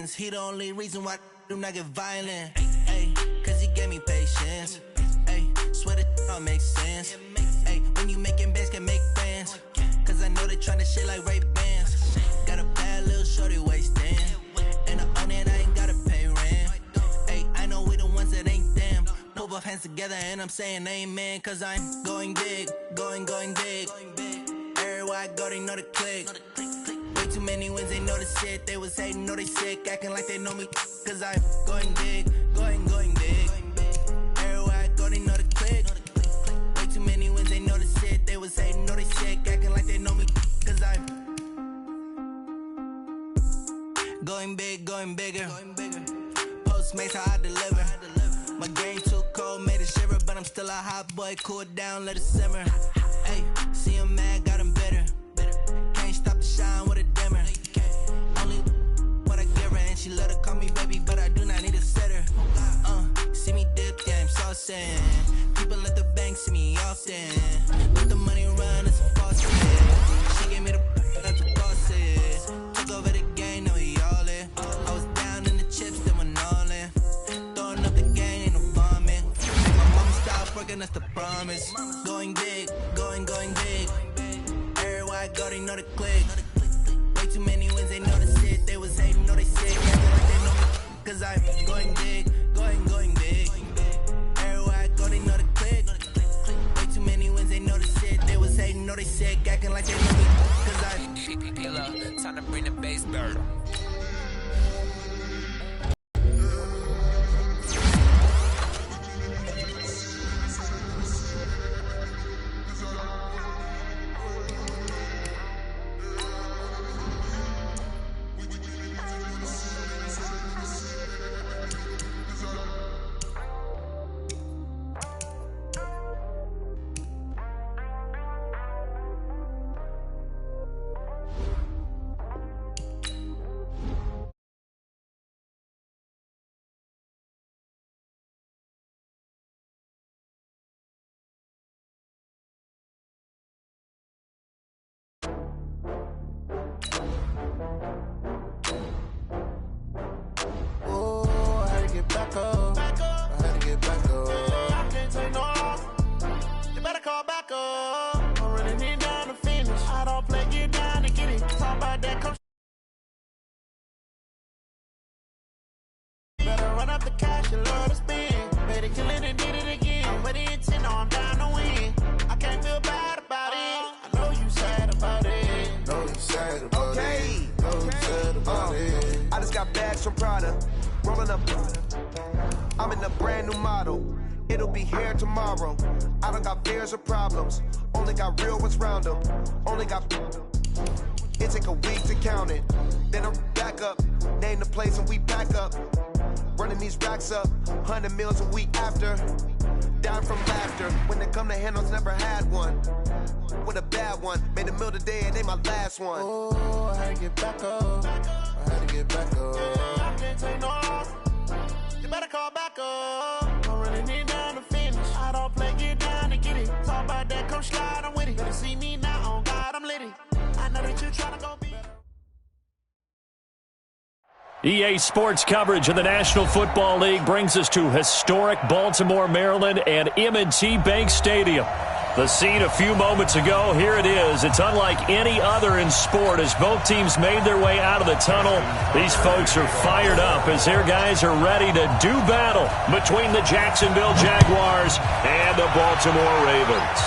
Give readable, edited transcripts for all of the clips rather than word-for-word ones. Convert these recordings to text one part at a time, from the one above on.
friends. He the only reason why I do not get violent. Ay, cause he gave me patience. Ay, swear that all makes sense. Ay, when you making bands, can make fans. Cause I know they tryna shit like Ray-Bans. Got a bad little shorty wasting. And I own it, I ain't gotta pay rent. Ay, I know we the ones that ain't them. Put both hands together and I'm saying amen. Cause I'm going big, going big. Everywhere I go, they know the click. Way too many wins, they know the shit. They was hating, know they sick, acting like they know me. Cause I'm going big, going big. Everywhere I go, they know the click. Way too many wins, they know the shit. They was hating, know they sick, acting like they know me. Cause I'm going big, going bigger. Postmates, how I deliver. My game too cold, made it shiver. But I'm still a hot boy, cool it down, let it simmer. Hey, see him mad, got him bitter. Can't stop the shine with a dimmer. Only what I give her, and she love to call me baby, but I do not need a sitter. See me dip, yeah, I'm saucing. People at the bank see me often. Let the money run, it's a faucet. She gave me the that's a faucet. Took over the game, now we all in. I was down in the chips, then went all in. Throwing up the game, ain't no vomit. Make my mama stop working, that's the promise. Going big, going big. Everywhere I go, they know the click. Way too many wins, they know the shit. They was hating, know they sick, acting like they know me. Cause I'm going big, going big. Everywhere I go, they know the click. Way too many wins, they know the shit. They was hating, know they sick, acting like they know me. Cause I'm time to bring the bass bird. From Prada, rolling up. I'm in a brand new model. It'll be here tomorrow. I don't got fears or problems. Only got real ones round them. Only got. It take a week to count it. Then I'm back up. Name the place and we back up. Running these racks up. 100 meals a week after. Down from laughter. When they come to handles, never had one. With a bad one. Made a meal today and ain't my last one. Oh, I had to get back up. I had to get back up. I can't take no loss. You better call back up. I'm running it down to finish. I don't play, get down to get it. Talk about that, come slide, I'm with it. Better see me now, on God, I'm litty. I know that you tryna go be. EA Sports coverage of the National Football League brings us to historic Baltimore, Maryland, and M&T Bank Stadium. The scene a few moments ago, here it is. It's unlike any other in sport as both teams made their way out of the tunnel. These folks are fired up as their guys are ready to do battle between the Jacksonville Jaguars and the Baltimore Ravens.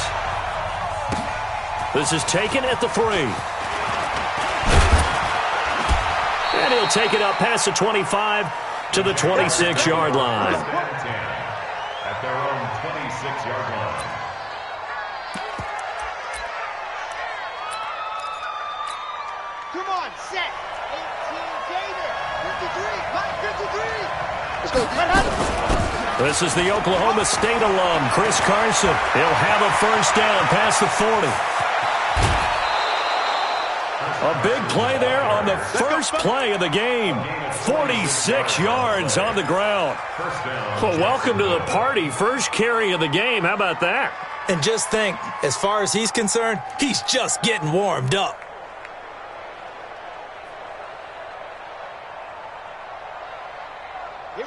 This is taken at the 3. And he'll take it up past the 25 to the 26-yard line. At their own 26-yard line. Come on, set. 18, David. 53, Mike 53. Let's go. This is the Oklahoma State alum, Chris Carson. He'll have a first down past the 40. A big play there on the first play of the game. 46 yards on the ground. Well, welcome to the party. First carry of the game. How about that? And just think, as far as he's concerned, he's just getting warmed up.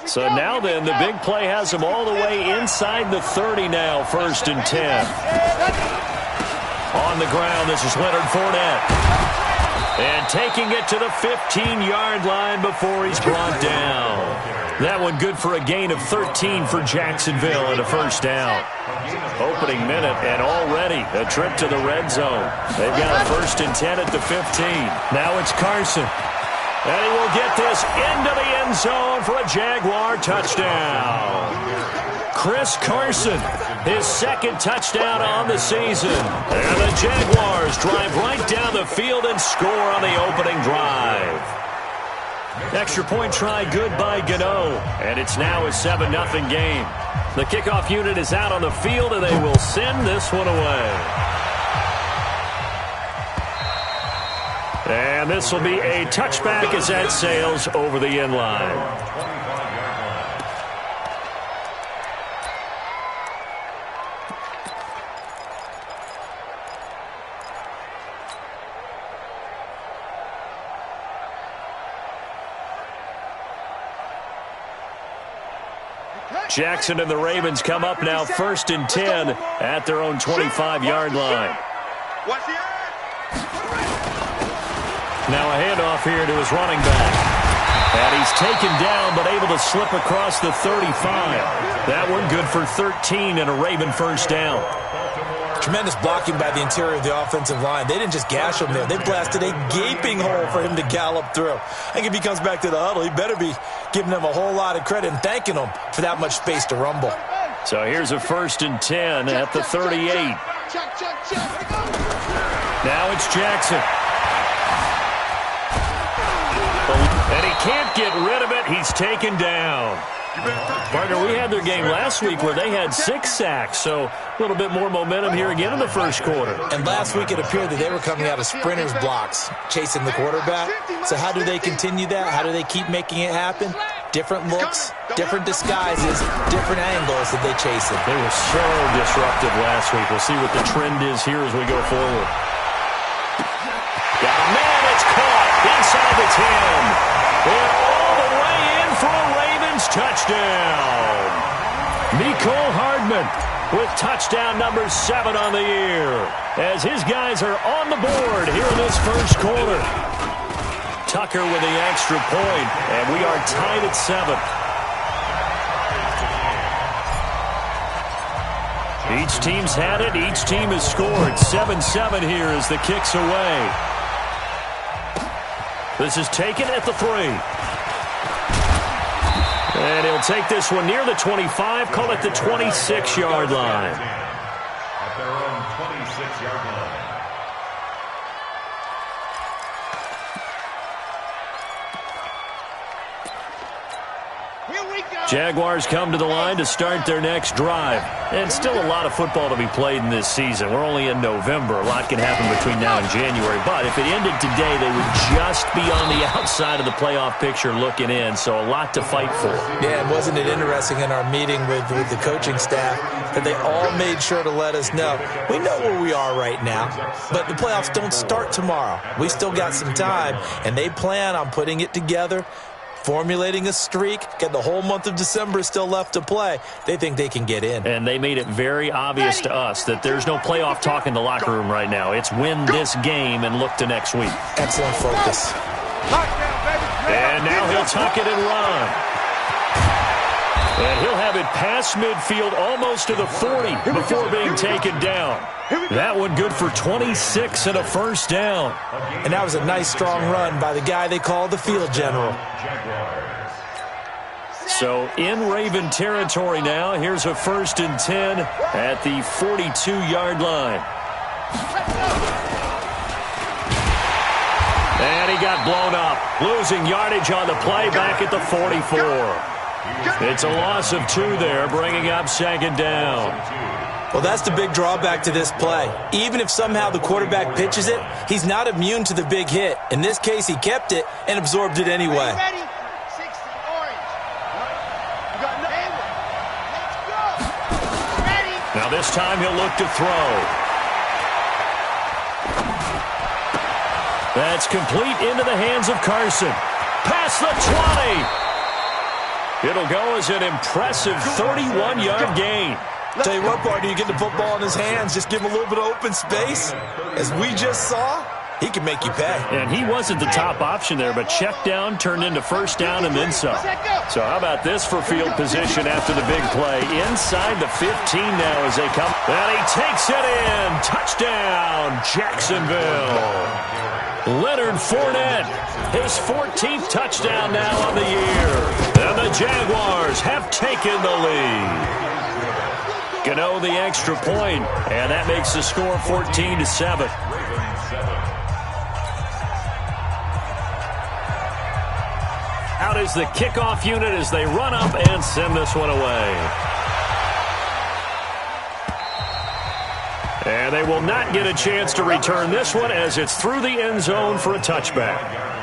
So now then, the big play has him all the way inside the 30 now, 1st and 10. On the ground, this is Leonard Fournette. And taking it to the 15-yard line before he's brought down. That one good for a gain of 13 for Jacksonville and a 1st down. Opening minute and already a trip to the red zone. They've got a 1st and 10 at the 15. Now it's Carson. And he will get this into the end zone for a Jaguar touchdown. Chris Carson, his 2nd touchdown on the season. And the Jaguars drive right down the field and score on the opening drive. Extra point try good by Gano. And it's now a 7-0 game. The kickoff unit is out on the field, and they will send this one away. And this will be a touchback as that sails over the end line. Jackson and the Ravens come up now 1st and 10 at their own 25-yard line. Now a handoff here to his running back. And he's taken down but able to slip across the 35. That one good for 13 and a Raven 1st down. Tremendous blocking by the interior of the offensive line. They didn't just gash him there. They blasted a gaping hole for him to gallop through. I think if he comes back to the huddle, he better be giving them a whole lot of credit and thanking them for that much space to rumble. So here's a 1st and 10 at the 38. Now it's Jackson. And he can't get rid of it. He's taken down. Partner, we had their game last week where they had 6 sacks, so a little bit more momentum here again in the 1st quarter. And last week it appeared that they were coming out of sprinters blocks, chasing the quarterback. So how do they continue that? How do they keep making it happen? Different looks, different disguises, different angles that they chase it. They were so disruptive last week. We'll see what the trend is here as we go forward. Got a man, it's caught inside the 10. And all the way in for a Ravens touchdown. Mecole Hardman with touchdown number 7 on the year as his guys are on the board here in this 1st quarter. Tucker with the extra point, and we are tied at 7. Each team's had it. Each team has scored. 7-7 here as the kick's away. This is taken at the 3. And he'll take this one near the 25, call it the 26-yard line. At their own 26-yard line. Jaguars come to the line to start their next drive. And still a lot of football to be played in this season. We're only in November. A lot can happen between now and January. But if it ended today, they would just be on the outside of the playoff picture looking in. So a lot to fight for. Yeah, and wasn't it interesting in our meeting with the coaching staff that they all made sure to let us know, we know where we are right now, but the playoffs don't start tomorrow. We still got some time, and they plan on putting it together, formulating a streak, get the whole month of December still left to play. They think they can get in. And they made it very obvious to us that there's no playoff talk in the locker room right now. It's win this game and look to next week. Excellent focus. And now he'll tuck it and run. And he'll have it past midfield almost to the 40 before being taken down. That one good for 26 and a 1st down. And that was a nice strong run by the guy they call the field general. So in Raven territory now. Here's a 1st and 10 at the 42-yard line. And he got blown up. Losing yardage on the play back at the 44. It's a loss of 2 there, bringing up 2nd down. Well, that's the big drawback to this play. Even if somehow the quarterback pitches it, he's not immune to the big hit. In this case, he kept it and absorbed it anyway. Now this time he'll look to throw. That's complete into the hands of Carson. Past the 20. It'll go as an impressive 31-yard gain. Tell you what, partner, you get the football in his hands, just give him a little bit of open space. As we just saw, he can make you pay. And he wasn't the top option there, but check down turned into first down and then some. So how about this for field position after the big play? Inside the 15 now as they come. And he takes it in. Touchdown, Jacksonville. Leonard Fournette, his 14th touchdown now on the year. And the Jaguars have taken the lead. Gano the extra point, and that makes the score 14-7. Out is the kickoff unit as they run up and send this one away. And they will not get a chance to return this one as it's through the end zone for a touchback.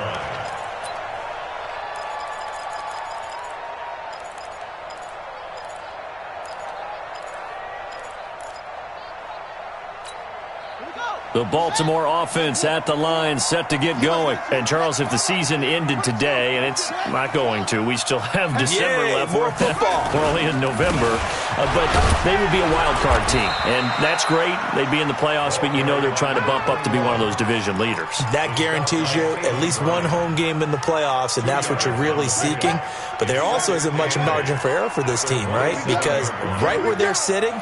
The Baltimore offense at the line, set to get going. And, Charles, if the season ended today, and it's not going to, we still have December left. More football. We're only in November. But they would be a wild card team. And that's great. They'd be in the playoffs, but you know they're trying to bump up to be one of those division leaders. That guarantees you at least one home game in the playoffs, and that's what you're really seeking. But there also isn't much margin for error for this team, right? Because right where they're sitting,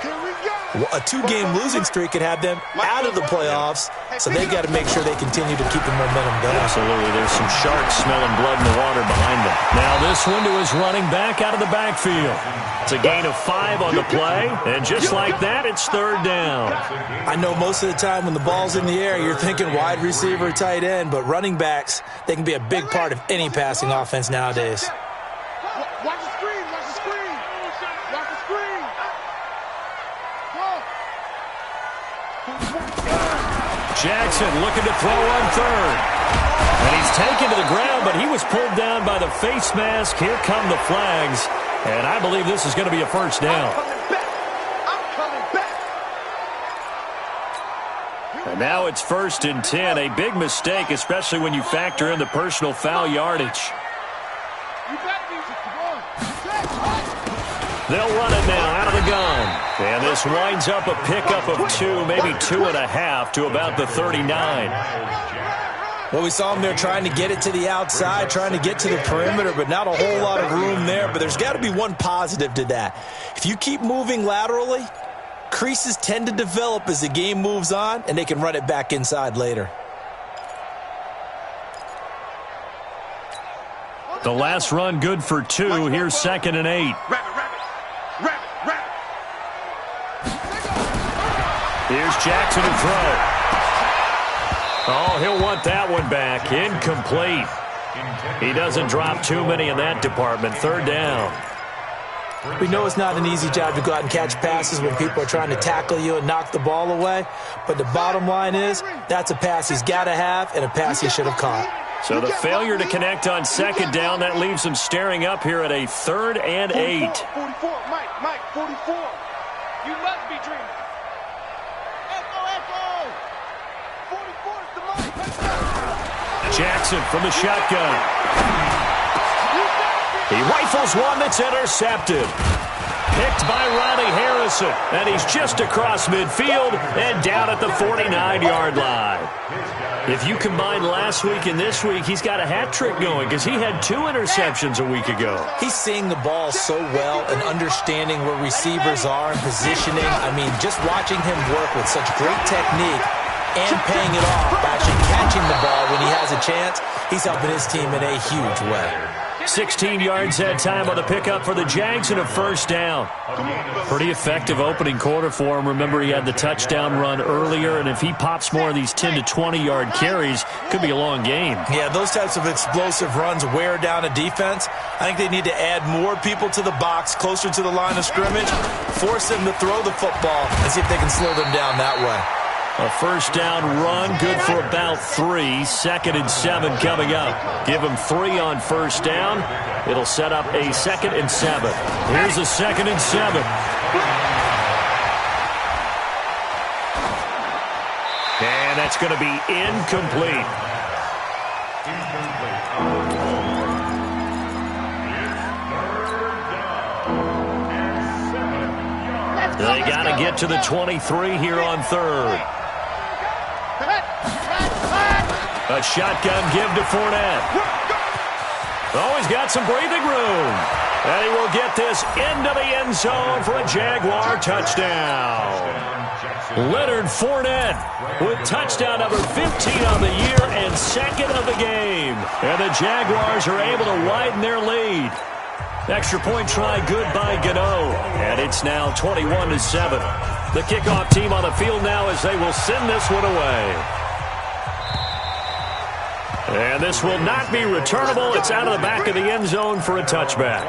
a 2-game losing streak could have them out of the playoffs, so they've got to make sure they continue to keep the momentum going. Absolutely. There's some sharks smelling blood in the water behind them. Now this one to his running back out of the backfield. It's a gain of 5 on the play, and just like that, it's third down. I know most of the time when the ball's in the air, you're thinking wide receiver, tight end, but running backs, they can be a big part of any passing offense nowadays. Watch the screen, watch the screen. Watch the screen. Jackson looking to throw on third. And he's taken to the ground, but he was pulled down by the face mask. Here come the flags. And I believe this is going to be a first down. I'm coming back. And now it's 1st and 10. A big mistake, especially when you factor in the personal foul yardage. They'll run it now out of the gun. And this winds up a pickup of 2, maybe 2.5 to about the 39. Well, we saw them there trying to get it to the outside, trying to get to the perimeter, but not a whole lot of room there. But there's got to be one positive to that. If you keep moving laterally, creases tend to develop as the game moves on, and they can run it back inside later. The last run good for 2. Here's 2nd and 8. Here's Jackson to throw. Oh, he'll want that one back. Incomplete. He doesn't drop too many in that department. Third down. We know it's not an easy job to go out and catch passes when people are trying to tackle you and knock the ball away. But the bottom line is that's a pass he's got to have and a pass he should have caught. So the failure to connect on 2nd down, that leaves him staring up here at a 3rd and 8. 44, Mike, 44. You must be dreaming. Echo. 44 is the Mike. Jackson from the shotgun. He rifles one that's intercepted. Picked by Riley Harrison. And he's just across midfield and down at the 49-yard line. If you combine last week and this week, he's got a hat trick going because he had 2 interceptions a week ago. He's seeing the ball so well and understanding where receivers are and positioning. I mean, just watching him work with such great technique and paying it off by actually catching the ball when he has a chance, he's helping his team in a huge way. 16 yards that time on the pickup for the Jags and a first down. Pretty effective opening quarter for him. Remember, he had the touchdown run earlier, and if he pops more of these 10 to 20-yard carries, could be a long game. Yeah, those types of explosive runs wear down a defense. I think they need to add more people to the box, closer to the line of scrimmage, force them to throw the football, and see if they can slow them down that way. A first down run, good for about 3. 2nd and 7 coming up. Give him 3 on first down. It'll set up a 2nd and 7. Here's a 2nd and 7. And that's going to be incomplete. They got to get to the 23 here on third. A shotgun give to Fournette. Oh, he's got some breathing room. And he will get this into the end zone for a Jaguar touchdown. Leonard Fournette with touchdown number 15 on the year and second of the game. And the Jaguars are able to widen their lead. Extra point try good by Gano. And it's now 21-7. The kickoff team on the field now as they will send this one away. And this will not be returnable. It's out of the back of the end zone for a touchback.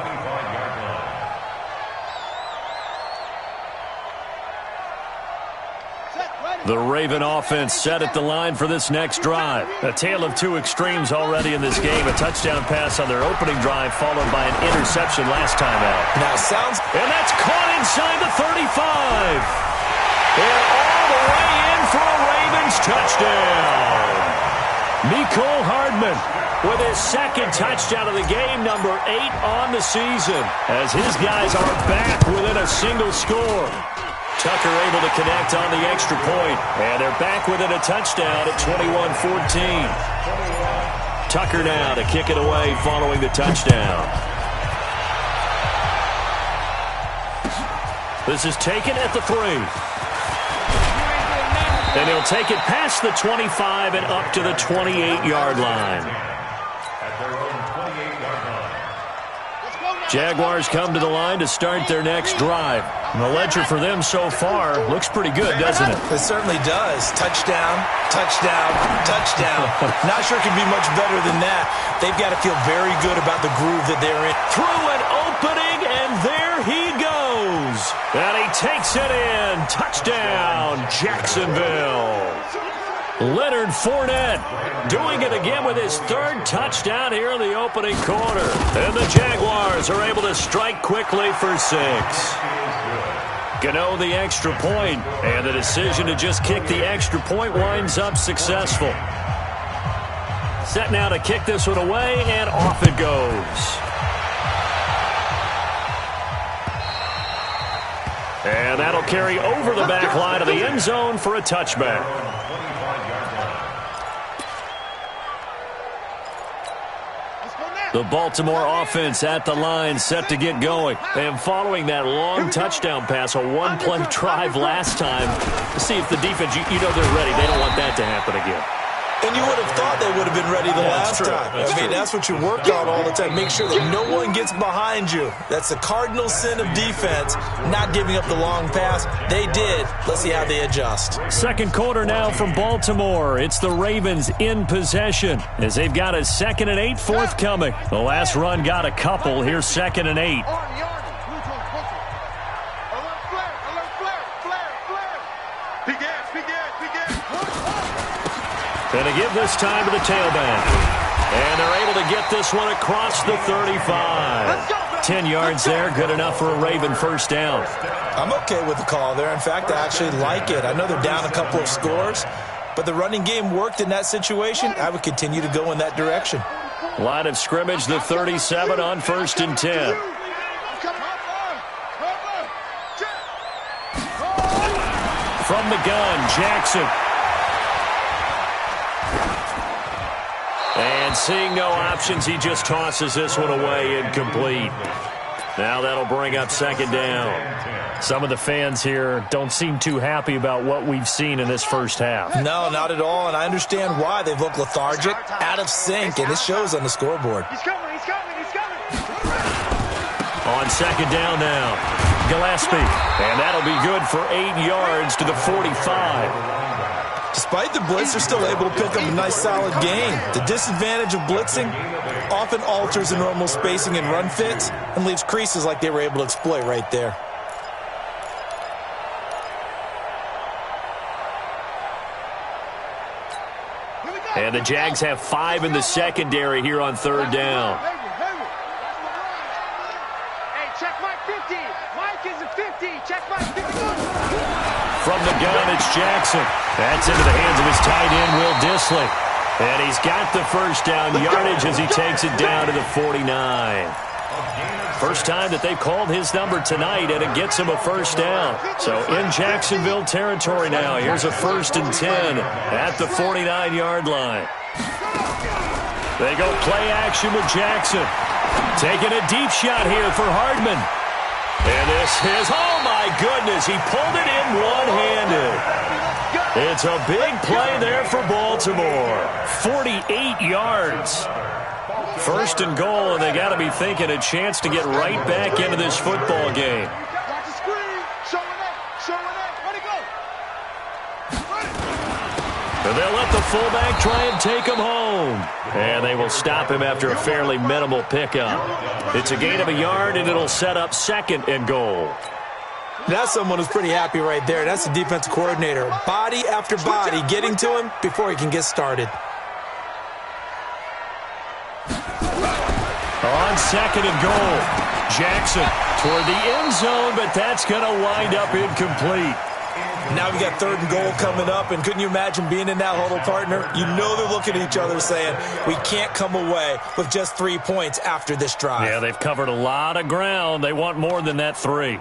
The Raven offense set at the line for this next drive. A tale of two extremes already in this game. A touchdown pass on their opening drive followed by an interception last time out. Now sounds... And that's caught inside the 35. And all the way in for a Ravens touchdown. Mecole Hardman with his second touchdown of the game, number 8 on the season, as his guys are back within a single score. Tucker able to connect on the extra point, and they're back within a touchdown at 21-14. Tucker now to kick it away following the touchdown. This is taken at the 3. And he'll take it past the 25 and up to the 28-yard line. Jaguars come to the line to start their next drive. And the ledger for them so far looks pretty good, doesn't it? It certainly does. Touchdown, touchdown, touchdown. Not sure it can be much better than that. They've got to feel very good about the groove that they're in. Through an opening, and there he goes. And he takes it in. Touchdown, Jacksonville. Leonard Fournette doing it again with his third touchdown here in the opening quarter. And the Jaguars are able to strike quickly for 6. Gano the extra point, and the decision to just kick the extra point winds up successful. Set now to kick this one away, and off it goes. And that'll carry over the back line of the end zone for a touchback. The Baltimore offense at the line set to get going. And following that long touchdown pass, a one-play drive last time, to see if the defense, you know they're ready. They don't want that to happen again. And you would have thought they would have been ready the last time. I mean, that's what you work on all the time. Make sure that no one gets behind you. That's the cardinal sin of defense, not giving up the long pass. They did. Let's see how they adjust. Second quarter now from Baltimore. It's the Ravens in possession as they've got a 2nd and 8 forthcoming. The last run got a couple. Here's 2nd and 8. And to give this time to the tailback. And they're able to get this one across the 35. 10 yards there, good enough for a Raven first down. I'm okay with the call there. In fact, I actually like it. I know they're down a couple of scores, but the running game worked in that situation. I would continue to go in that direction. Line of scrimmage, the 37 on 1st and 10. From the gun, Jackson. And seeing no options, he just tosses this one away incomplete. Now that'll bring up 2nd down. Some of the fans here don't seem too happy about what we've seen in this first half. No, not at all, and I understand why. They've looked lethargic, out of sync, and it shows on the scoreboard. He's coming. On 2nd down now, Gillespie. And that'll be good for 8 yards to the 45. Despite the blitz, they're still able to pick up a nice, solid gain. The disadvantage of blitzing often alters the normal spacing and run fits and leaves creases like they were able to exploit right there. And the Jags have 5 in the secondary here on 3rd down. Hey, check Mike 50. Mike is a 50. Check Mike 50. From the gun, it's Jackson. That's into the hands of his tight end, Will Dissly. And he's got the first down yardage as he takes it down to the 49. First time that they've called his number tonight, and it gets him a first down. So in Jacksonville territory now. Here's a 1st and 10 at the 49-yard line. They go play action with Jackson. Taking a deep shot here for Hardman. And this is, oh my goodness, he pulled it in one-handed. It's a big play there for Baltimore. 48 yards. 1st and goal, and they got to be thinking a chance to get right back into this football game. Watch the screen. Showing up. Where'd he go? And they'll let the fullback try and take him home. And they will stop him after a fairly minimal pickup. It's a gain of a yard, and it'll set up 2nd and goal. That's someone who's pretty happy right there. That's the defense coordinator. Body after body getting to him before he can get started. On 2nd and goal, Jackson toward the end zone, but that's going to wind up incomplete. Now we got 3rd and goal coming up, and couldn't you imagine being in that huddle, partner? You know they're looking at each other saying, we can't come away with just 3 points after this drive. Yeah, they've covered a lot of ground. They want more than that 3.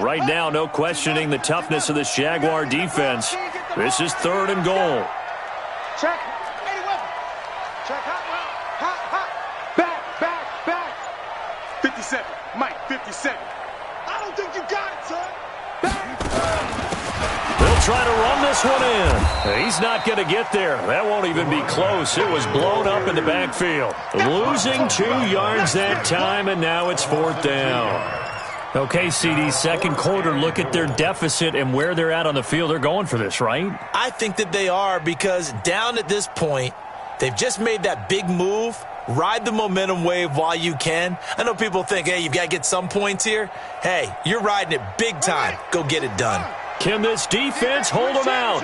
Right now, no questioning the toughness of this Jaguar defense. This is 3rd and goal. Check. 81. Check. Hot. Back. 57. Mike, 57. I don't think you got it, son. They'll try to run this one in. He's not going to get there. That won't even be close. It was blown up in the backfield. Losing 2 yards that time, and now it's 4th down. Okay, CD, 2nd quarter, look at their deficit and where they're at on the field. They're going for this, right? I think that they are, because down at this point, they've just made that big move. Ride the momentum wave while you can. I know people think, hey, you've got to get some points here. Hey, you're riding it big time. Go get it done. Can this defense hold them out?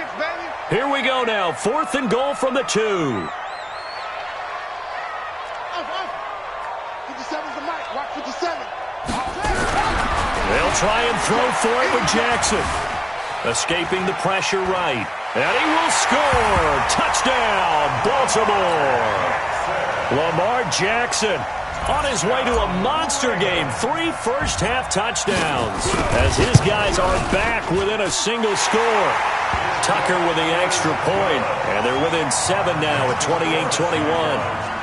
Here we go now. 4th and goal from the 2. 57's the mic. Watch 57. They'll try and throw for it with Jackson. Escaping the pressure right. And he will score. Touchdown, Baltimore. Lamar Jackson on his way to a monster game. 3 first-half touchdowns as his guys are back within a single score. Tucker with the extra point. And they're within 7 now at 28-21.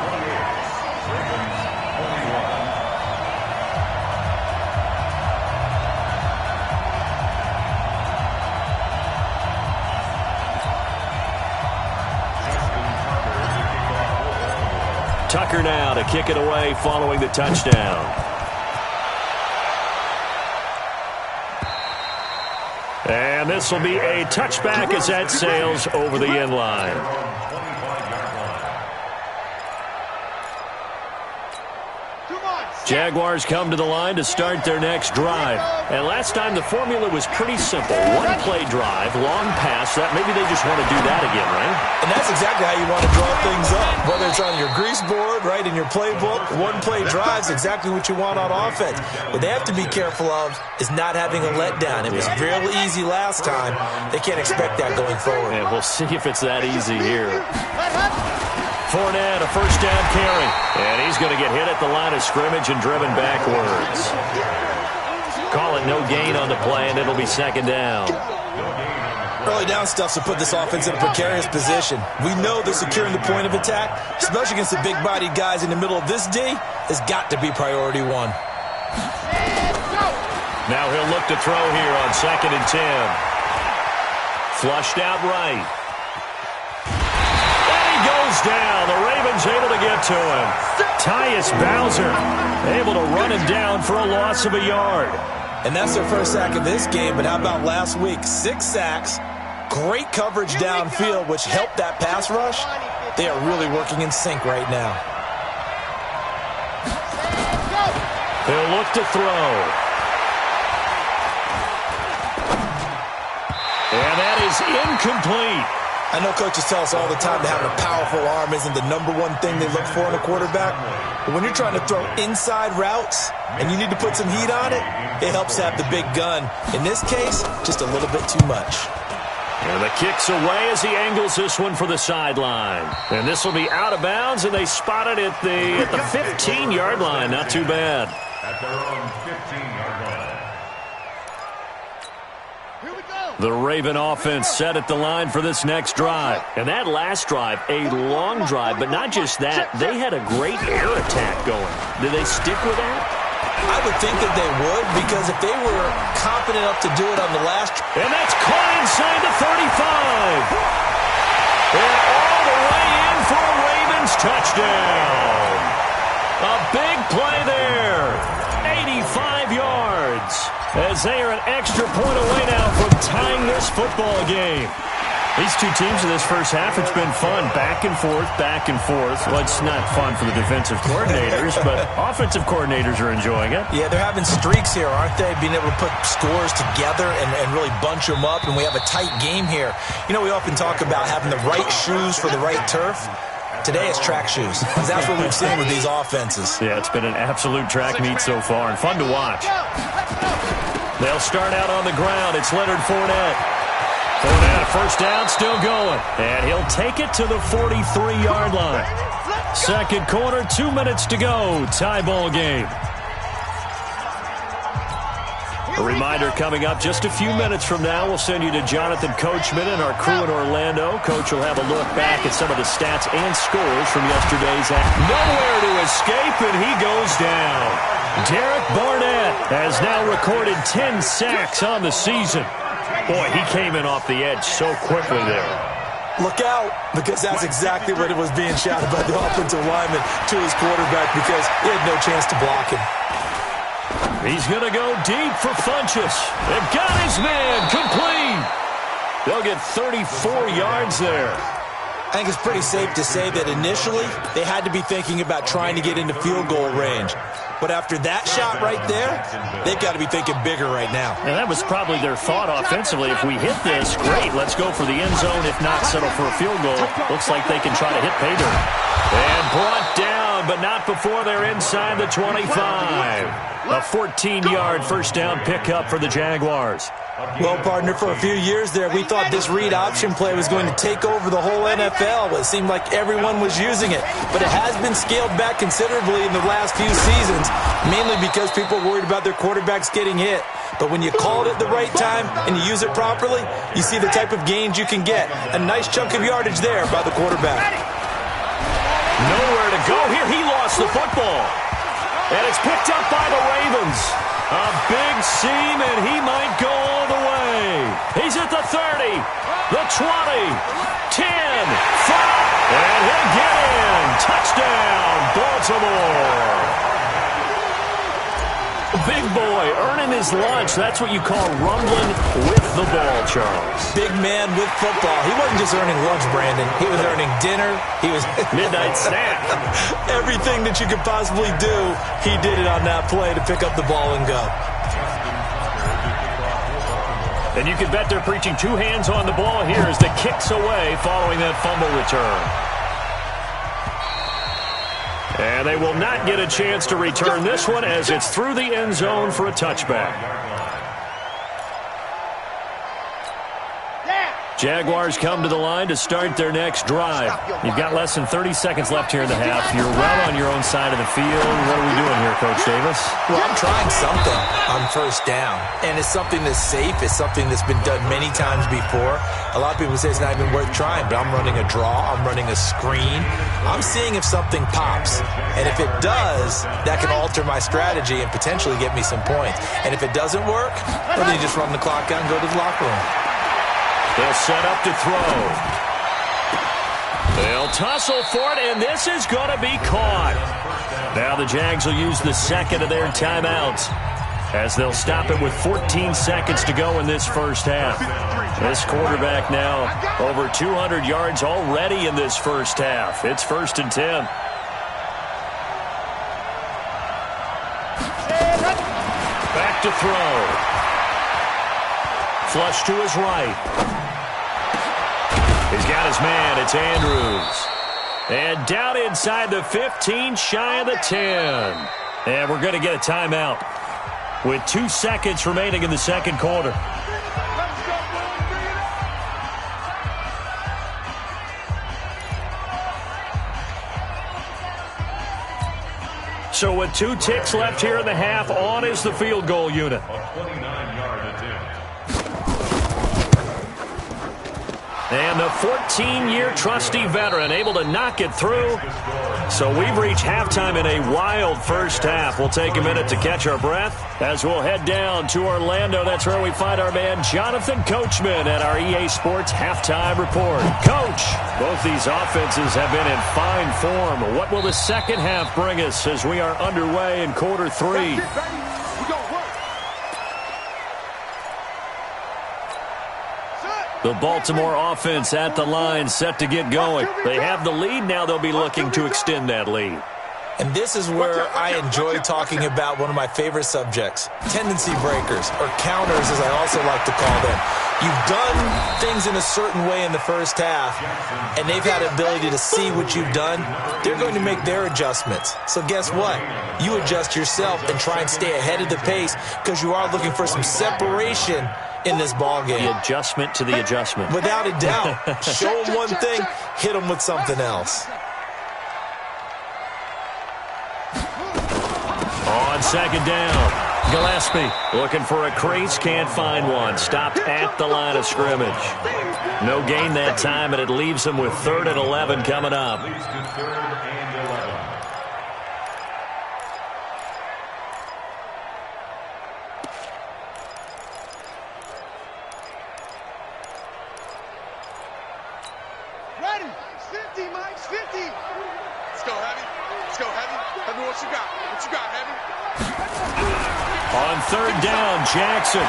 Tucker now to kick it away following the touchdown. And this will be a touchback as that sails over the end line. Jaguars come to the line to start their next drive. And last time the formula was pretty simple. 1-play drive, long pass. That maybe they just want to do that again, right? And that's exactly how you want to draw things up. Whether it's on your grease board, right, in your playbook, 1-play drive's exactly what you want on offense. What they have to be careful of is not having a letdown. It was real easy last time. They can't expect that going forward. And we'll see if it's that easy here. Fournette, a first down carry. And he's going to get hit at the line of scrimmage and driven backwards. Call it no gain on the play, and it'll be 2nd down. Early down stuff to put this offense in a precarious position. We know that securing the point of attack, especially against the big-bodied guys in the middle of this D, has got to be priority 1. Now he'll look to throw here on 2nd and 10. Flushed out right. Down. The Ravens able to get to him. Tyus Bowser able to run him down for a loss of a yard. And that's their first sack of this game, but how about last week? 6 sacks, great coverage downfield, which helped that pass rush. They are really working in sync right now. He'll look to throw. And that is incomplete. I know coaches tell us all the time that having a powerful arm isn't the number one thing they look for in a quarterback. But when you're trying to throw inside routes and you need to put some heat on it, it helps to have the big gun. In this case, just a little bit too much. And the kick's away as he angles this one for the sideline. And this will be out of bounds, and they spot it at the 15-yard line. Not too bad. At their own 15-yard line. Here we go. The Raven offense set at the line for this next drive. And that last drive, a long drive, but not just that. They had a great air attack going. Did they stick with that? I would think that they would, because if they were confident enough to do it on the last... And that's caught inside the 35. And all the way in for a Ravens touchdown. A big play there. 85 yards. As they are an extra point away now from tying this football game. These two teams in this first half, it's been fun. Back and forth, back and forth. Well, it's not fun for the defensive coordinators, but offensive coordinators are enjoying it. Yeah, they're having streaks here, aren't they? Being able to put scores together and really bunch them up, and we have a tight game here. You know, we often talk about having the right shoes for the right turf. Today it's track shoes, because that's what we've seen with these offenses. Yeah, it's been an absolute track meet so far, and fun to watch. They'll start out on the ground. It's Leonard Fournette. Fournette, first down, still going. And he'll take it to the 43-yard line. Second quarter, 2 minutes to go. Tie ball game. A reminder coming up just a few minutes from now. We'll send you to Jonathan Coachman and our crew in Orlando. Coach will have a look back at some of the stats and scores from yesterday's act. Nowhere to escape, and he goes down. Derek Barnett has now recorded 10 sacks on the season. Boy, he came in off the edge so quickly there. Look out, because that's exactly what it was being shouted by the offensive lineman to his quarterback, because he had no chance to block him. He's going to go deep for Funchess. They've got his man complete. They'll get 34 yards there. I think it's pretty safe to say that initially they had to be thinking about trying to get into field goal range. But after that shot right there, they've got to be thinking bigger right now. And that was probably their thought offensively. If we hit this, great, let's go for the end zone. If not, settle for a field goal. Looks like they can try to hit pay dirt. And brought down, but not before they're inside the 25. A 14-yard first down pickup for the Jaguars. Well, partner, for a few years there, we thought this read option play was going to take over the whole NFL. It seemed like everyone was using it. But it has been scaled back considerably in the last few seasons, mainly because people are worried about their quarterbacks getting hit. But when you call it at the right time and you use it properly, you see the type of gains you can get. A nice chunk of yardage there by the quarterback. Nowhere to go here. He lost the football. And it's picked up by the Ravens. A big seam, and he might go all the way. He's at the 30, the 20, 10, 5, and he'll get in. Touchdown, Baltimore. Big boy earning his lunch. That's what you call rumbling with the ball, Charles. Big man with football. He wasn't just earning lunch, Brandon. He was earning dinner. He was midnight snack. Everything that you could possibly do, he did it on that play to pick up the ball and go. And you can bet they're preaching two hands on the ball here as the kick's away following that fumble return. And they will not get a chance to return this one as it's through the end zone for a touchback. Jaguars come to the line to start their next drive. You've got less than 30 seconds left here in the half. You're well on your own side of the field. What are we doing here, Coach Davis? Well, I'm trying something on first down. And it's something that's safe. It's something that's been done many times before. A lot of people say it's not even worth trying, but I'm running a draw. I'm running a screen. I'm seeing if something pops. And if it does, that can alter my strategy and potentially get me some points. And if it doesn't work, well, then you just run the clock out and go to the locker room. They'll set up to throw. They'll tussle for it, and this is going to be caught. Now the Jags will use the second of their timeouts as they'll stop it with 14 seconds to go in this first half. This quarterback now over 200 yards already in this first half. It's 1st and 10. Back to throw. Flush to his right. He's got his man. It's Andrews. And down inside the 15, shy of the 10. And we're going to get a timeout with 2 seconds remaining in the second quarter. So with 2 ticks left here in the half, on is the field goal unit. A 29-yard attempt. And the 14-year trusty veteran able to knock it through. So we've reached halftime in a wild first half. We'll take a minute to catch our breath as we'll head down to Orlando. That's where we find our man Jonathan Coachman at our EA Sports Halftime Report. Coach, both these offenses have been in fine form. What will the second half bring us as we are underway in quarter 3? The Baltimore offense at the line, set to get going. They have the lead. Now they'll be looking to extend that lead. And this is where I enjoy talking about one of my favorite subjects, tendency breakers, or counters as I also like to call them. You've done things in a certain way in the first half, and they've had the ability to see what you've done. They're going to make their adjustments. So guess what? You adjust yourself and try and stay ahead of the pace because you are looking for some separation in this ball game. The adjustment to the adjustment. Without a doubt. Show them one thing, hit them with something else. On second down, Gillespie looking for a crease, can't find one. Stopped at the line of scrimmage. No gain that time, and it leaves him with 3rd and 11 coming up. Leads to 3rd and 11. Ready. 50, Mike. 50. Let's go, Heavy. Let's go, Heavy. Heavy, what you got? What you got, Heavy? On 3rd down, Jackson.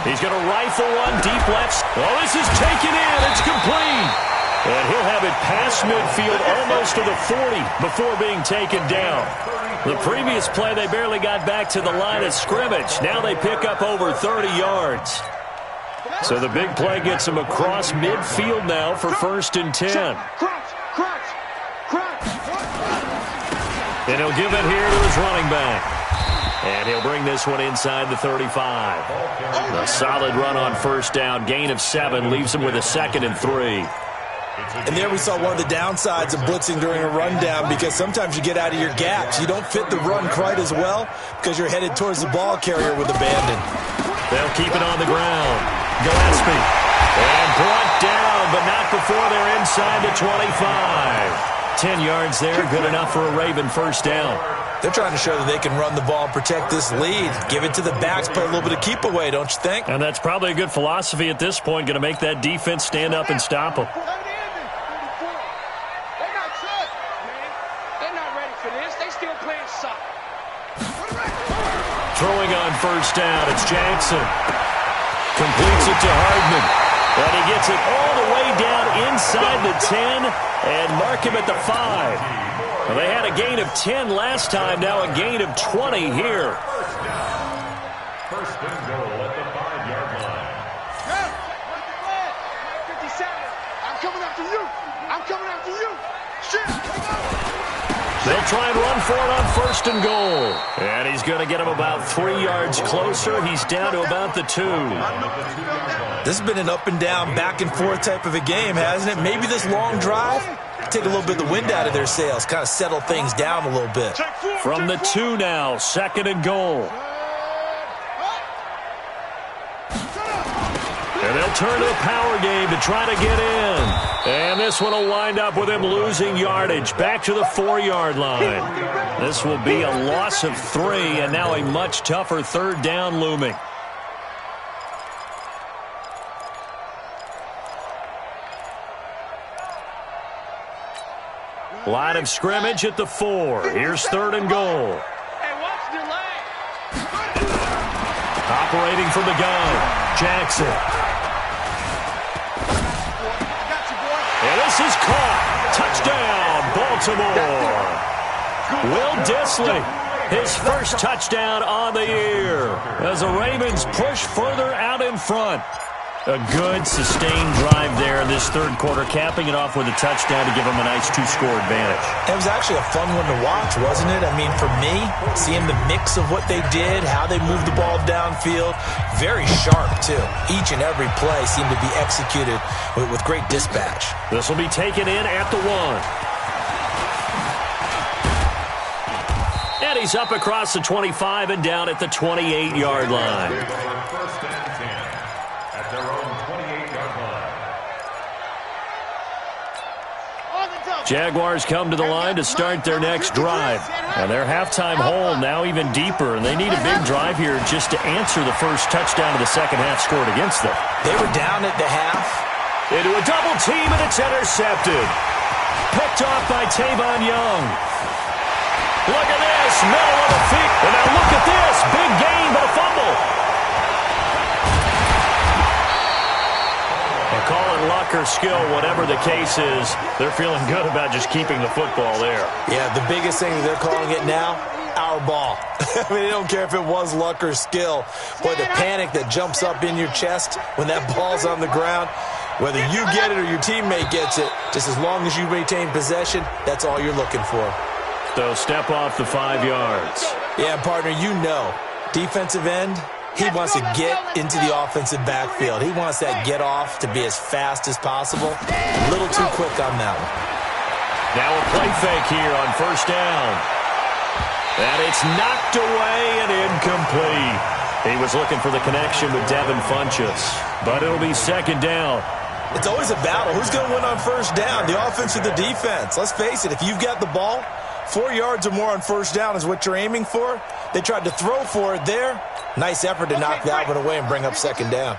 He's going to rifle one deep left. Oh, this is taken in. It's complete. And he'll have it past midfield almost to the 40 before being taken down. The previous play, they barely got back to the line of scrimmage. Now they pick up over 30 yards. So the big play gets him across midfield now for 1st and 10. And he'll give it here to his running back. And he'll bring this one inside the 35. A solid run on 1st down. Gain of 7 leaves him with a 2nd and 3. And there we saw one of the downsides of blitzing during a rundown because sometimes you get out of your gaps. You don't fit the run quite as well because you're headed towards the ball carrier with abandon. They'll keep it on the ground. Gillespie. And brought down, but not before they're inside the 25. 10 yards there, good enough for a Raven 1st down. They're trying to show that they can run the ball and protect this lead. Give it to the backs, play a little bit of keep away, don't you think? And that's probably a good philosophy at this point, going to make that defense stand up and stop them. They're not good, man. They're not ready for this. They still playing soccer. Throwing on 1st down, it's Jackson. Completes it to Hardman. And he gets it all the way down inside the 10 and mark him at the 5. Well, they had a gain of 10 last time, now a gain of 20 here. First and goal at the 5-yard line. 57. I'm coming after you. I'm coming after you. Shit. They'll try and run for it on 1st and goal. And he's going to get him about 3 yards closer. He's down to about the 2. This has been an up and down, back and forth type of a game, hasn't it? Maybe this long drive, take a little bit of the wind out of their sails, kind of settle things down a little bit. From the 2 now, 2nd and goal. And they'll turn to a power game to try to get in. And this one will wind up with him losing yardage back to the 4-yard line. This will be a loss of 3, and now a much tougher 3rd down looming. Line of scrimmage at the 4. Here's 3rd and goal. Hey, watch the leg. Operating from the gun, Jackson. And this is caught. Touchdown, Baltimore. Will Dissly, his first touchdown on the year as the Ravens push further out in front. A good, sustained drive there in this 3rd quarter, capping it off with a touchdown to give them a nice 2-score advantage. It was actually a fun one to watch, wasn't it? I mean, for me, seeing the mix of what they did, how they moved the ball downfield, very sharp, too. Each and every play seemed to be executed with great dispatch. This will be taken in at the 1. And he's up across the 25 and down at the 28-yard line. First and 10 at their own 28-yard line. Jaguars come to the line to start their next drive. And their halftime hole now even deeper, and they need a big drive here just to answer the first touchdown of the second half scored against them. They were down at the half. Into a double team, and it's intercepted. Picked off by Tavon Young. Look at this, middle of the field. And now look at this, big gain, but a fumble. And call it luck or skill, whatever the case is, they're feeling good about just keeping the football there. Yeah, the biggest thing that they're calling it now, our ball. I mean, they don't care if it was luck or skill. Boy, the panic that jumps up in your chest when that ball's on the ground, whether you get it or your teammate gets it, just as long as you maintain possession, that's all you're looking for. So step off the 5 yards. Yeah, partner, you know, defensive end, he wants to get into the offensive backfield. He wants that get off to be as fast as possible. A little too quick on that one. Now a play fake here on first down. And it's knocked away and incomplete. He was looking for the connection with Devin Funchess, but it'll be second down. It's always a battle. Who's going to win on first down, the offense or the defense? Let's face it, if you've got the ball, 4 yards or more on first down is what you're aiming for. They tried to throw for it there. Nice effort to knock that one away and bring up second down.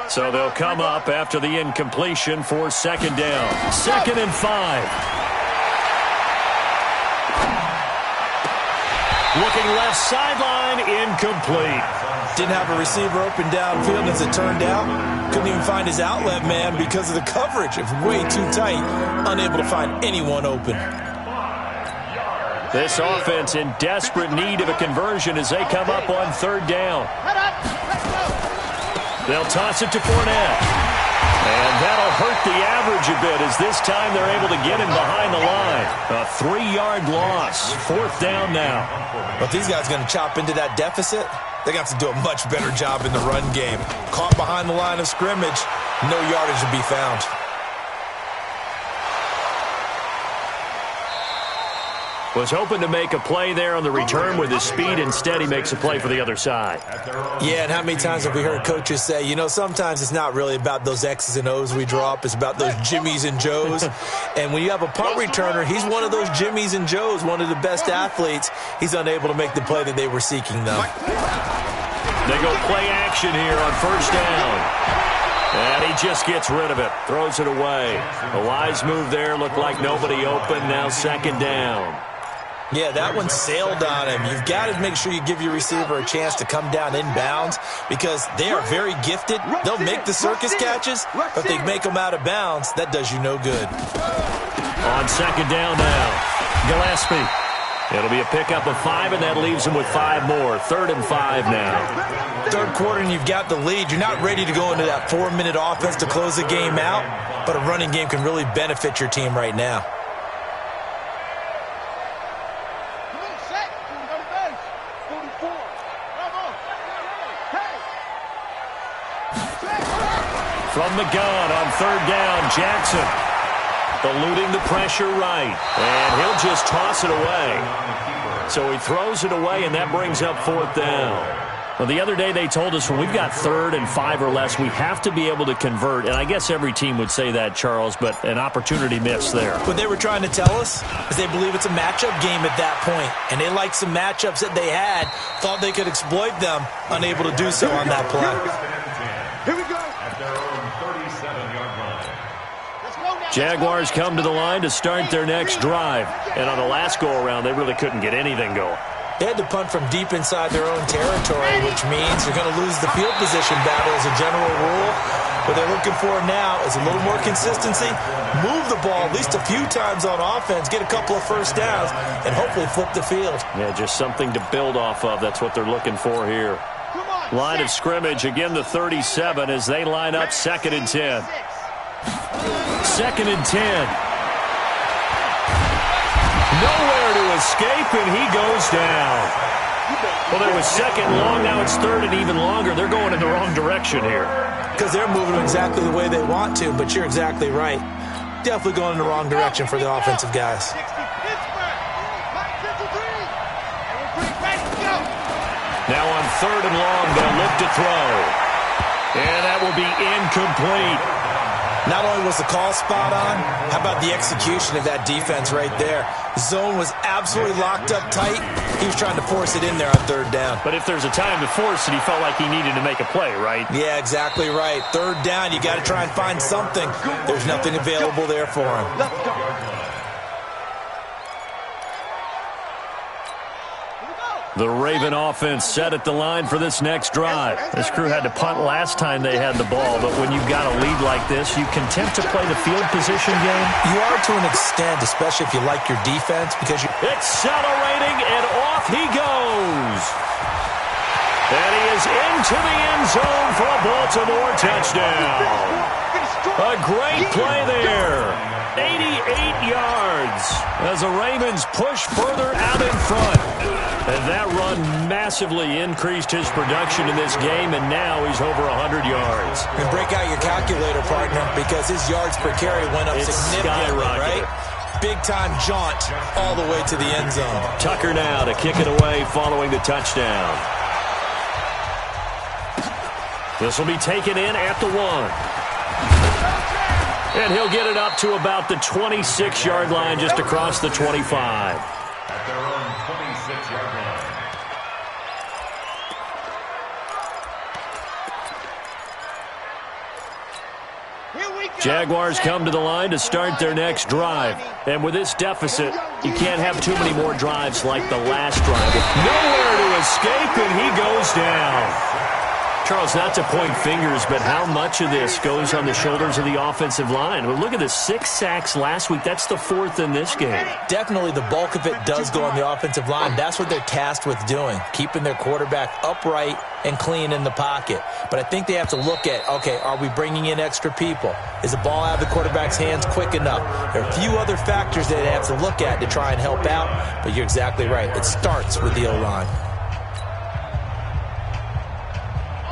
So they'll come up after the incompletion for second down. 2nd and 5. Looking left sideline, incomplete. Didn't have a receiver open downfield, as it turned out. Couldn't even find his outlet man because of the coverage. It was way too tight. Unable to find anyone open. This offense in desperate need of a conversion as they come up on third down. They'll toss it to Fournette. And that'll hurt the average a bit as this time they're able to get him behind the line. A 3-yard loss. 4th down now. But if these guys are going to chop into that deficit, they're going to have to do a much better job in the run game. Caught behind the line of scrimmage, no yardage to be found. Was hoping to make a play there on the return with his speed. Instead, he makes a play for the other side. Yeah, and how many times have we heard coaches say, you know, sometimes it's not really about those X's and O's we draw up. It's about those Jimmies and Joes. And when you have a punt returner, he's one of those Jimmies and Joes, one of the best athletes. He's unable to make the play that they were seeking, though. They go play action here on first down. And he just gets rid of it. Throws it away. A wise move there. Looked like nobody open. Now second down. Yeah, that one sailed on him. You've got to make sure you give your receiver a chance to come down inbounds because they are very gifted. They'll make the circus catches, but if they make them out of bounds, that does you no good. On second down now, Gillespie. It'll be a pickup of 5, and that leaves him with 5 more. 3rd and 5 now. Third quarter, and you've got the lead. You're not ready to go into that 4-minute offense to close the game out, but a running game can really benefit your team right now. From the gun on third down, Jackson. Eluding the pressure right. And he'll just toss it away. So he throws it away, and that brings up 4th down. Well, the other day they told us when we've got 3rd and 5 or less, we have to be able to convert. And I guess every team would say that, Charles, but an opportunity missed there. What they were trying to tell us is they believe it's a matchup game at that point. And they liked some matchups that they had, thought they could exploit them, unable to do so on that play. Here we go. At their own 37-yard line. Jaguars come to the line to start their next drive. And on the last go-around, they really couldn't get anything going. They had to punt from deep inside their own territory, which means they're going to lose the field position battle as a general rule. What they're looking for now is a little more consistency, move the ball at least a few times on offense, get a couple of first downs, and hopefully flip the field. Yeah, just something to build off of. That's what they're looking for here. Line of scrimmage, again the 37 as they line up 2nd and 10. 2nd and 10. Nowhere to escape, and he goes down. Well, there was 2nd long, now it's 3rd and even longer. They're going in the wrong direction here. Because they're moving exactly the way they want to, but you're exactly right. Definitely going in the wrong direction for the offensive guys. Now on 3rd and long, they'll look to throw. And that will be incomplete. Not only was the call spot on, how about the execution of that defense right there? The zone was absolutely locked up tight. He was trying to force it in there on 3rd down. But if there's a time to force it, he felt like he needed to make a play, right? Yeah, exactly right. 3rd down, you got to try and find something. There's nothing available there for him. The Raven offense set at the line for this next drive. This crew had to punt last time they had the ball, but when you've got a lead like this, you content to play the field position game? You are to an extent, especially if you like your defense, because you... Accelerating, and off he goes. And he is into the end zone for a Baltimore touchdown. A great play there. 88 yards as the Ravens push further out in front. And that run massively increased his production in this game, and now he's over 100 yards. And break out your calculator, partner, because his yards per carry went up significantly, right? Big-time jaunt all the way to the end zone. Tucker now to kick it away following the touchdown. This will be taken in at the 1. And he'll get it up to about the 26-yard line, just across the 25. At their own 26-yard line. Jaguars come to the line to start their next drive. And with this deficit, you can't have too many more drives like the last drive. Nowhere to escape, and he goes down. Charles, not to point fingers, but how much of this goes on the shoulders of the offensive line? Well, look at the 6 sacks last week. That's the 4th in this game. Definitely the bulk of it does go on the offensive line. That's what they're tasked with doing, keeping their quarterback upright and clean in the pocket. But I think they have to look at, okay, are we bringing in extra people? Is the ball out of the quarterback's hands quick enough? There are a few other factors that they have to look at to try and help out, but you're exactly right. It starts with the O-line.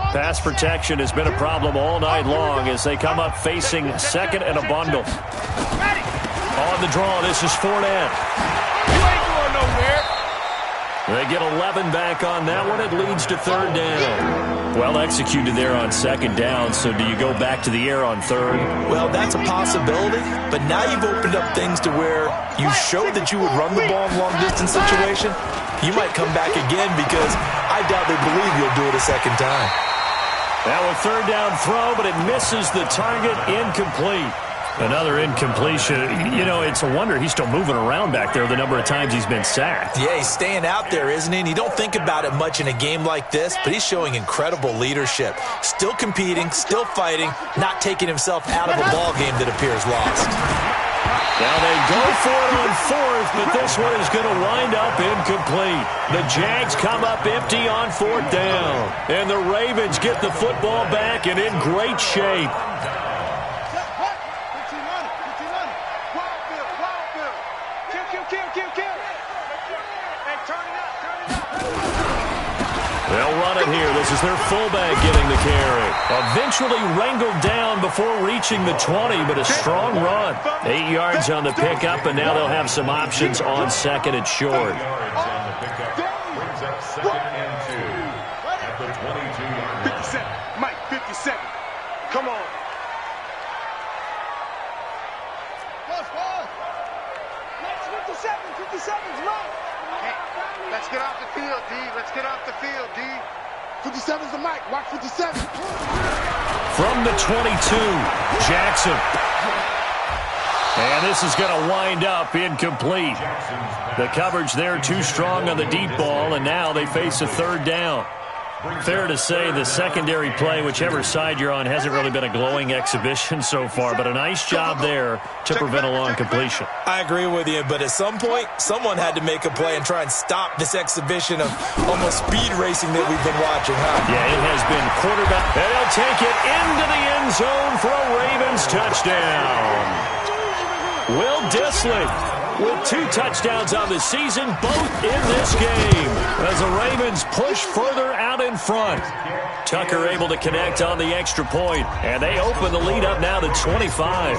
Pass protection has been a problem all night long as they come up facing 2nd and a bundle. On the draw, this is Fournette. You ain't going nowhere. They get 11 back on that one. It leads to 3rd down. Well executed there on 2nd down, so do you go back to the air on 3rd? Well, that's a possibility, but now you've opened up things to where you showed that you would run the ball in a long-distance situation. You might come back again because I doubt they believe you'll do it a 2nd time. Now a 3rd down throw, but it misses the target, incomplete. Another incompletion. You know, it's a wonder he's still moving around back there the number of times he's been sacked. Yeah, he's staying out there, isn't he? And you don't think about it much in a game like this, but he's showing incredible leadership. Still competing, still fighting, not taking himself out of a ball game that appears lost. Now they go for it on 4th, but this one is going to wind up incomplete. The Jags come up empty on 4th down. And the Ravens get the football back and in great shape. They'll run it here. This is their fullback getting the carry. Eventually wrangled down before reaching the 20, but a strong run. 8 yards on the pickup, and now they'll have some options on 2nd and short. 8 yards on the pickup brings up 2nd and 2 at the 22-yard line. 57. Mike, 57. Come on. Next 57. 57's right. Hey, let's get off the field, D. Let's get off the field, D. 57's the mic. Watch 57. From the 22, Jackson. And this is going to wind up incomplete. The coverage there too strong on the deep ball, and now they face a 3rd down. Fair to say the secondary play, whichever side you're on, hasn't really been a glowing exhibition so far, but a nice job there to prevent a long completion. I agree with you, but at some point, someone had to make a play and try and stop this exhibition of almost speed racing that we've been watching, huh? Yeah, it has been quarterback. And they'll take it into the end zone for a Ravens touchdown. Will Dissly with 2 touchdowns on the season, both in this game, as the Ravens push further out in front. Tucker able to connect on the extra point, and they open the lead up now to 25.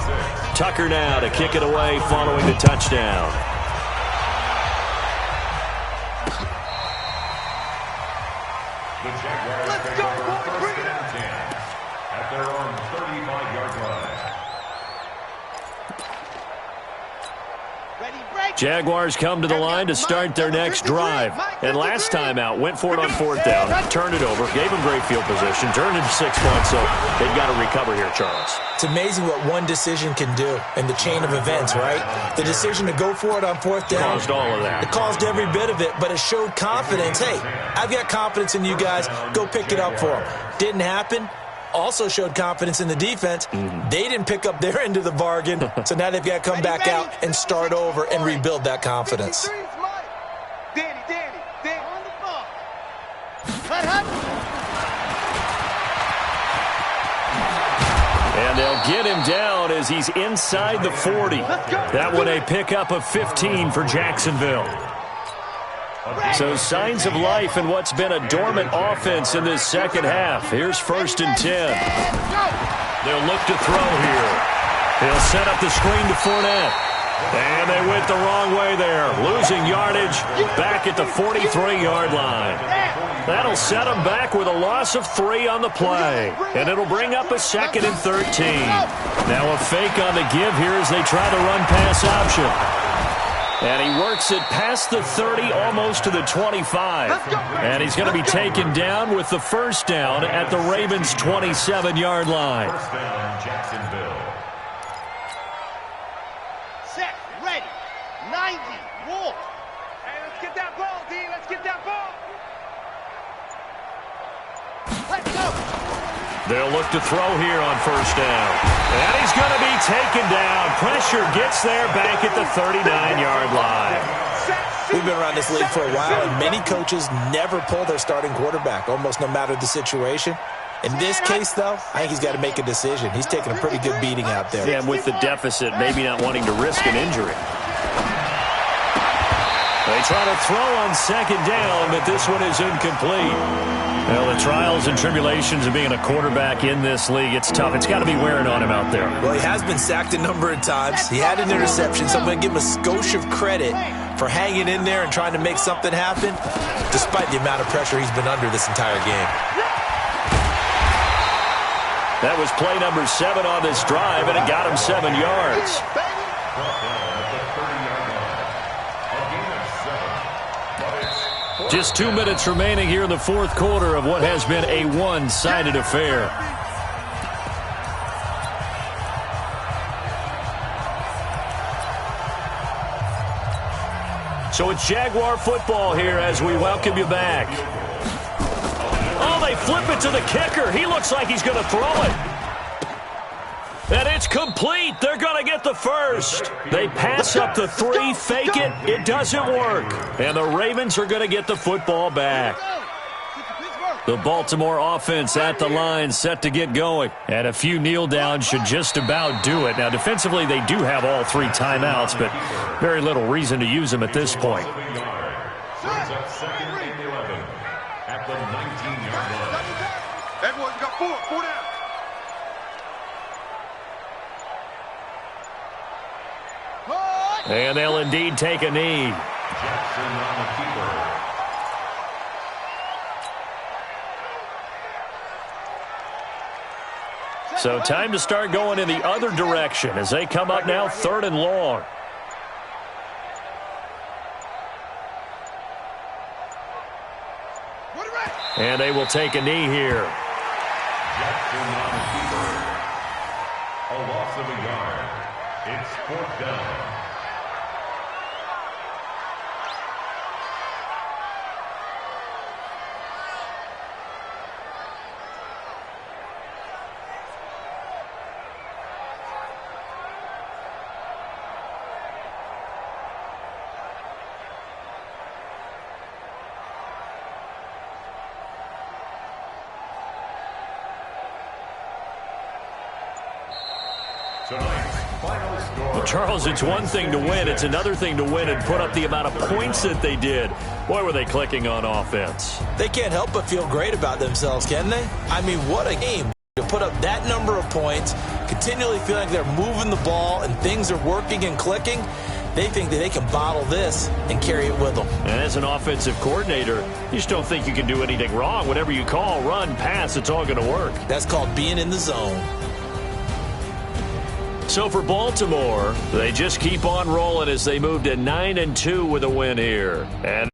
Tucker now to kick it away following the touchdown. Jaguars come to the line to start their next drive. And last time out, went for it on fourth down, turned it over, gave them great field position, turned into 6 points, so they've got to recover here, Charles. It's amazing what one decision can do in the chain of events, right? The decision to go for it on fourth down. Caused all of that. It caused every bit of it, but it showed confidence. Hey, I've got confidence in you guys. Go pick it up for them. Didn't happen. Also showed confidence in the defense. They didn't pick up their end of the bargain, so now they've got to come back out and start over and rebuild that confidence. And they'll get him down as he's inside the 40. That one a pickup of 15 for Jacksonville. So signs of life in what's been a dormant offense in this second half. Here's 1st and 10. They'll look to throw here. He'll set up the screen to Fournette. And they went the wrong way there. Losing yardage back at the 43-yard line. That'll set them back with a loss of 3 on the play. And it'll bring up a 2nd and 13. Now a fake on the give here as they try the run-pass option. And he works it past the 30, almost to the 25. And he's going to be taken down with the first down at the Ravens' 27-yard line. First down, Jacksonville. Set, ready, 90, walk. Hey, let's get that ball, D. Let's get that ball. Let's go. They'll look to throw here on first down. And he's going to be taken down. Pressure gets there back at the 39-yard line. We've been around this league for a while, and many coaches never pull their starting quarterback, almost no matter the situation. In this case, though, I think he's got to make a decision. He's taking a pretty good beating out there. Yeah, and with the deficit, maybe not wanting to risk an injury. They try to throw on second down, but this one is incomplete. Well, the trials and tribulations of being a quarterback in this league, it's tough. It's got to be wearing on him out there. Well, he has been sacked a number of times. He had an interception, so I'm going to give him a skosh of credit for hanging in there and trying to make something happen, despite the amount of pressure he's been under this entire game. That was play number 7 on this drive, and it got him 7 yards. Just 2 minutes remaining here in the fourth quarter of what has been a one-sided affair. So it's Jaguar football here as we welcome you back. Oh, they flip it to the kicker. He looks like he's going to throw it. And it's complete. They're going to get the first. They pass up the 3, fake it. It doesn't work. And the Ravens are going to get the football back. The Baltimore offense at the line, set to get going. And a few kneel downs should just about do it. Now, defensively, they do have all 3 timeouts, but very little reason to use them at this point. At the 19-yard line. Everyone, you got 4 down. And they'll indeed take a knee. Jackson on the keeper. So time to start going in the other direction as they come up now 3rd and long. And they will take a knee here. Jackson on the keeper. A loss of a yard. It's 4th down. Well, Charles, it's one thing to win. It's another thing to win and put up the amount of points that they did. Boy, were they clicking on offense. They can't help but feel great about themselves, can they? I mean, what a game to put up that number of points, continually feeling like they're moving the ball and things are working and clicking. They think that they can bottle this and carry it with them. And as an offensive coordinator, you just don't think you can do anything wrong. Whatever you call, run, pass, it's all going to work. That's called being in the zone. So for Baltimore, they just keep on rolling as they move to 9-2 with a win here. And